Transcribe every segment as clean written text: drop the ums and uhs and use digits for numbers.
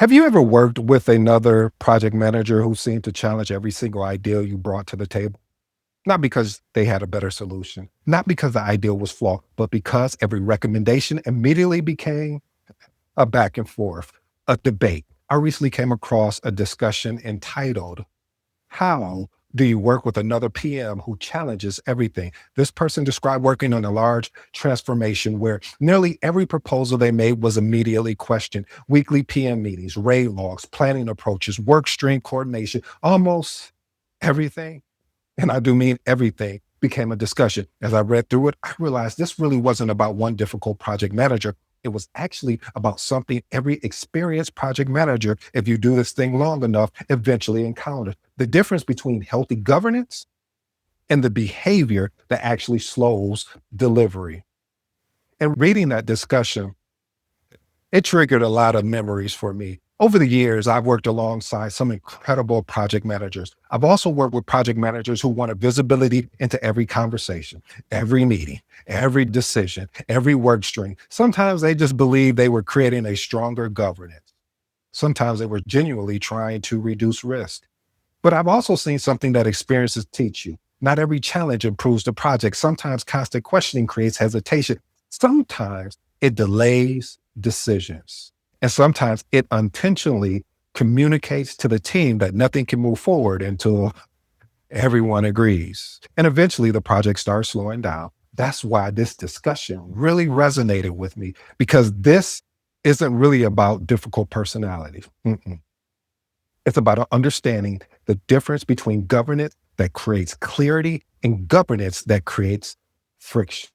Have you ever worked with another project manager who seemed to challenge every single idea you brought to the table? Not because they had a better solution, not because the idea was flawed, but because every recommendation immediately became a back and forth, a debate. I recently came across a discussion entitled, How Do You Work with Another PM Who Challenges Everything? This person described working on a large transformation where nearly every proposal they made was immediately questioned. Weekly PM meetings, RAID logs, planning approaches, work stream coordination, almost everything, and I do mean everything, became a discussion. As I read through it, I realized this really wasn't about one difficult project manager. It was actually about something every experienced project manager, if you do this thing long enough, eventually encounters. The difference between healthy governance and the behavior that actually slows delivery. And reading that discussion, it triggered a lot of memories for me. Over the years, I've worked alongside some incredible project managers. I've also worked with project managers who wanted visibility into every conversation, every meeting, every decision, every work stream. Sometimes they just believed they were creating a stronger governance. Sometimes they were genuinely trying to reduce risk. But I've also seen something that experiences teach you. Not every challenge improves the project. Sometimes constant questioning creates hesitation. Sometimes it delays decisions. And sometimes it intentionally communicates to the team that nothing can move forward until everyone agrees. And eventually the project starts slowing down. That's why this discussion really resonated with me, because this isn't really about difficult personalities. It's about understanding the difference between governance that creates clarity and governance that creates friction.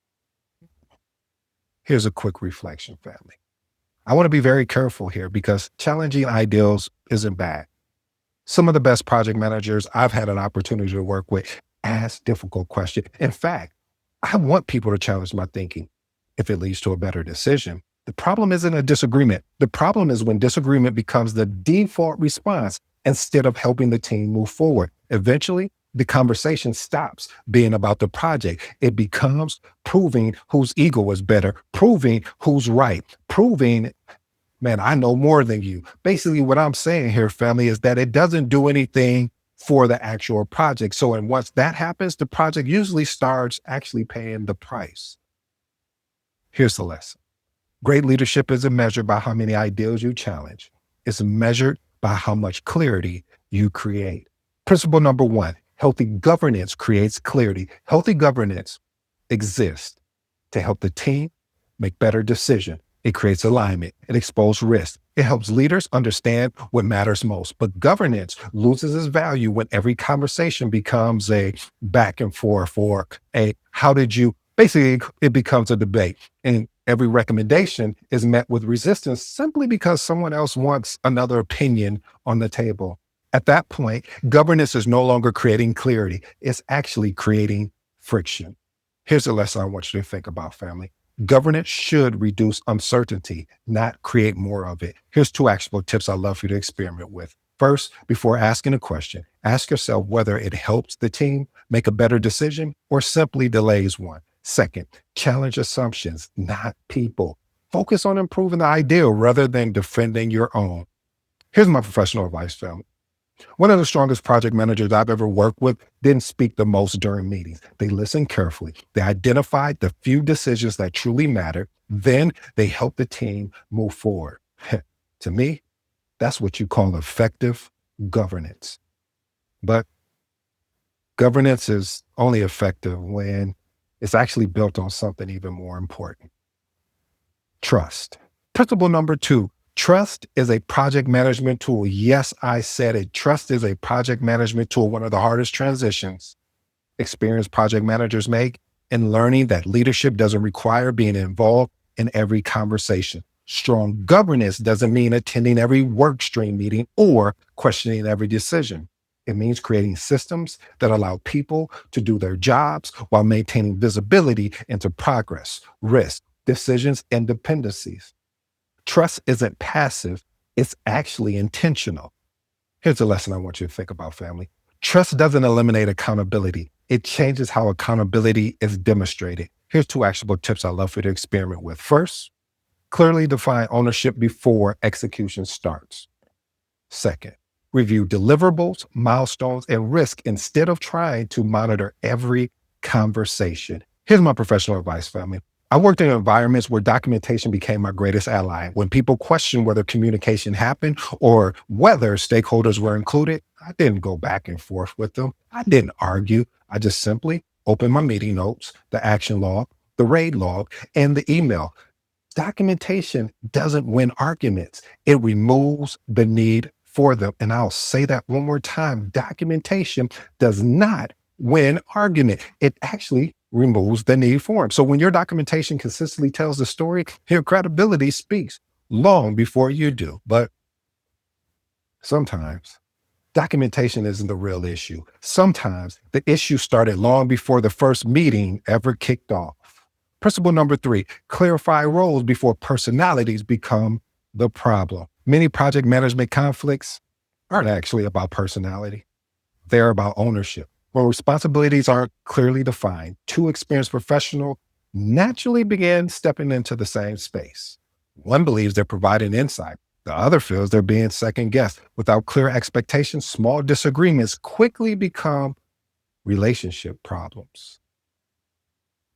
Here's a quick reflection, family. I want to be very careful here because challenging ideals isn't bad. Some of the best project managers I've had an opportunity to work with ask difficult questions. In fact, I want people to challenge my thinking if it leads to a better decision. The problem isn't a disagreement. The problem is when disagreement becomes the default response instead of helping the team move forward. Eventually, the conversation stops being about the project. It becomes proving whose ego is better, proving who's right, proving, man, I know more than you. Basically, what I'm saying here, family, is that it doesn't do anything for the actual project. So, and once that happens, the project usually starts actually paying the price. Here's the lesson. Great leadership isn't measured by how many ideas you challenge. It's measured by how much clarity you create. Principle number one, healthy governance creates clarity. Healthy governance exists to help the team make better decisions. It creates alignment. It exposes risk. It helps leaders understand what matters most. But governance loses its value when every conversation becomes a back and forth or a how did you, basically, it becomes a debate. And every recommendation is met with resistance simply because someone else wants another opinion on the table. At that point, governance is no longer creating clarity. It's actually creating friction. Here's a lesson I want you to think about, family. Governance should reduce uncertainty, not create more of it. Here's two actionable tips I'd love for you to experiment with. First, before asking a question, ask yourself whether it helps the team make a better decision or simply delays one. Second, challenge assumptions, not people. Focus on improving the ideal rather than defending your own. Here's my professional advice, family. One of the strongest project managers I've ever worked with didn't speak the most during meetings. They listened carefully. They identified the few decisions that truly mattered. Then they helped the team move forward. To me, that's what you call effective governance. But governance is only effective when it's actually built on something even more important: trust. Principle number two, trust is a project management tool. Yes, I said it. Trust is a project management tool. One of the hardest transitions experienced project managers make in learning that leadership doesn't require being involved in every conversation. Strong governance doesn't mean attending every work stream meeting or questioning every decision. It means creating systems that allow people to do their jobs while maintaining visibility into progress, risk, decisions, and dependencies. Trust isn't passive, it's actually intentional. Here's a lesson I want you to think about, family. Trust doesn't eliminate accountability. It changes how accountability is demonstrated. Here's two actionable tips I'd love for you to experiment with. First, clearly define ownership before execution starts. Second, review deliverables, milestones, and risk instead of trying to monitor every conversation. Here's my professional advice, family. I worked in environments where documentation became my greatest ally. When people questioned whether communication happened or whether stakeholders were included, I didn't go back and forth with them. I didn't argue. I just simply opened my meeting notes, the action log, the raid log, and the email. Documentation doesn't win arguments. It removes the need for them. And I'll say that one more time. Documentation does not win argument. It actually removes the need for them. So when your documentation consistently tells the story, your credibility speaks long before you do. But sometimes documentation isn't the real issue. Sometimes the issue started long before the first meeting ever kicked off. Principle number 3, clarify roles before personalities become the problem. Many project management conflicts aren't actually about personality. They're about ownership. When responsibilities aren't clearly defined, two experienced professionals naturally begin stepping into the same space. One believes they're providing insight. The other feels they're being second guessed. Without clear expectations, small disagreements quickly become relationship problems.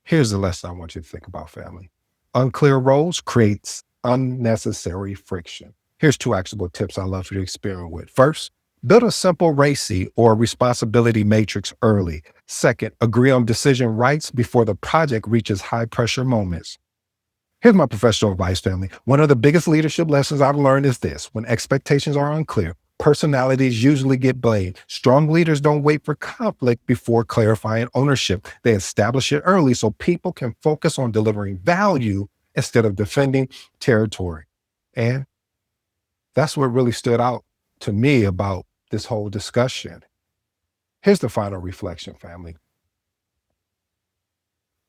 Here's the lesson I want you to think about, family. Unclear roles creates unnecessary friction. Here's 2 actionable tips I love you to experiment with. First, build a simple RACI or responsibility matrix early. Second, agree on decision rights before the project reaches high pressure moments. Here's my professional advice, family. One of the biggest leadership lessons I've learned is this: when expectations are unclear, personalities usually get blamed. Strong leaders don't wait for conflict before clarifying ownership. They establish it early so people can focus on delivering value instead of defending territory. And that's what really stood out to me about this whole discussion. Here's the final reflection, family.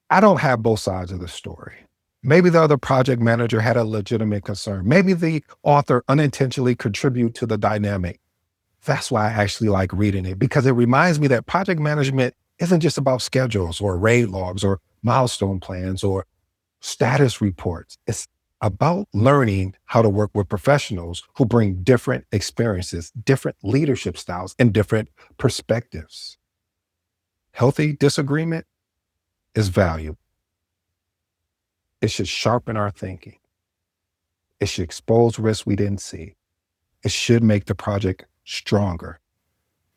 I don't have both sides of the story. Maybe the other project manager had a legitimate concern. Maybe the author unintentionally contributed to the dynamic. That's why I actually like reading it, because it reminds me that project management isn't just about schedules or raid logs or milestone plans or status reports. It's about learning how to work with professionals who bring different experiences, different leadership styles, and different perspectives. Healthy disagreement is valuable. It should sharpen our thinking. It should expose risks we didn't see. It should make the project stronger.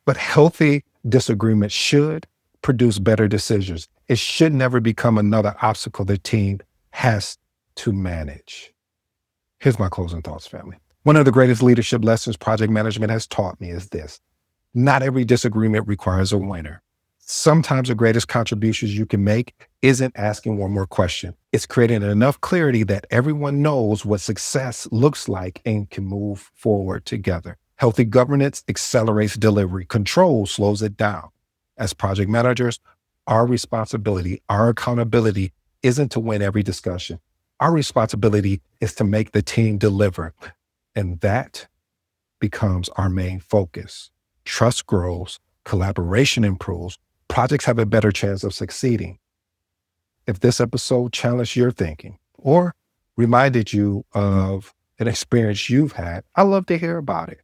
But healthy disagreement should produce better decisions. It should never become another obstacle the team has to manage. Here's my closing thoughts, family. One of the greatest leadership lessons project management has taught me is this: not every disagreement requires a winner. Sometimes the greatest contributions you can make isn't asking one more question. It's creating enough clarity that everyone knows what success looks like and can move forward together. Healthy governance accelerates delivery. Control slows it down. As project managers, our responsibility, our accountability isn't to win every discussion. Our responsibility is to make the team deliver. And that becomes our main focus. Trust grows, collaboration improves, projects have a better chance of succeeding. If this episode challenged your thinking or reminded you of an experience you've had, I'd love to hear about it.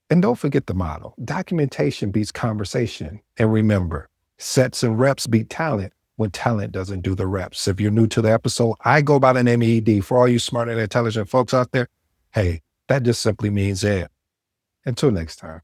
And don't forget the motto: documentation beats conversation. And remember, sets and reps beat talent when talent doesn't do the reps. If you're new to the episode, I go by the name of ED. For all you smart and intelligent folks out there, hey, that just simply means Ed. Until next time.